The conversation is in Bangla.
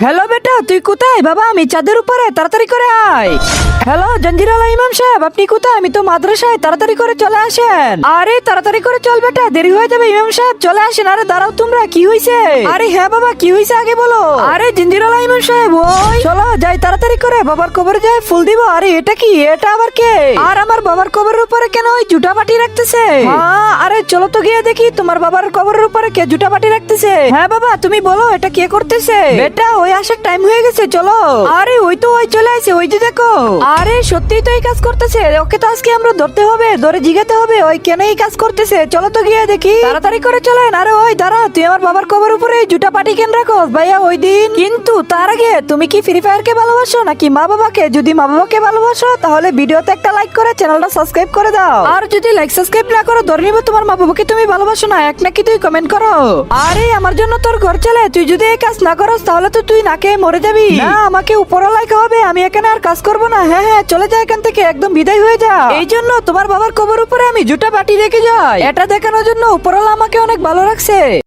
হ্যালো বেটা, তুই কোথায়? বাবা আমি চাঁদের উপরে, তাড়াতাড়ি করে আয়। হ্যালো জঞ্জিরালা ইমাম সাহেব, আপনি কোথায়? আমি তো মাদ্রাসায়, তাড়াতাড়ি করে চলে আসেন। আরে তাড়াতাড়ি করে চল বেটা, দেরি হয়ে যাবে। ইমাম সাহেব চলে আসেন। আরে দাঁড়াও তোমরা, কি হয়েছে? আরে হ্যাঁ বাবা, কি হয়েছে আগে বলো। আরে জঞ্জিরালা ইমাম সাহেব, ওই চলো যাই তাড়াতাড়ি করে, বাবার কবরে যাই ফুল দিব। আরে এটা কি? এটা আবার কে? আর আমার বাবার কবরের উপরে কেন ওই জুটা বাটি রাখতেছে? আরে চলো তো গিয়ে দেখি তোমার বাবার কবরের উপরে কে জুটা বাটি রাখতেছে। হ্যাঁ বাবা তুমি বলো, এটা কে করতেছে? বেটা ওই আসার টাইম হয়ে গেছে, চলো। আরে ওই তো ওই চলে আসে, ওই যে দেখো। আরে সত্যিই তো এই কাজ করতেছে। ওকে তো আজকে আমরা ধরতে হবে, ধরে জিজ্ঞাতে হবে ওই কেন এই কাজ করতেছে। চলো তো গিয়ে দেখি, তাড়াতাড়ি করে চলেন। আরে ওই দাঁড়া, তুই আমার বাবার কবর উপরে এই জুটা পাটি কেন রাখো ভাইয়া ওই দিন? কিন্তু তার আগে তুমি কি ফ্রি ফায়ার কে ভালোবাসো নাকি মা বাবাকে? যদি মা বাবাকে ভালোবাসো তাহলে ভিডিওতে একটা লাইক করে চ্যানেলটা সাবস্ক্রাইব করে দাও। আর যদি লাইক সাবস্ক্রাইব না করো, ধরে নিব তোমার মা বাবাকে তুমি ভালোবাসো না। এক নাকি তুই কমেন্ট করো। আরে আমার জন্য তোর ঘর চলে, তুই যদি এই কাজ না করস তাহলে তো তুই নাকে মরে যাবি। না আমাকে উপরওয়ালাই খাওয়াবে, আমি এখানে আর কাজ করবো না। হ্যাঁ হ্যাঁ চলে যা এখান থেকে, একদম বিদায় হয়ে যা। এই জন্য তোমার বাবার কবর উপরে আমি জুটা বাটি রেখে যাই, এটা দেখানোর জন্য উপরওয়ালা আমাকে অনেক ভালো রাখছে।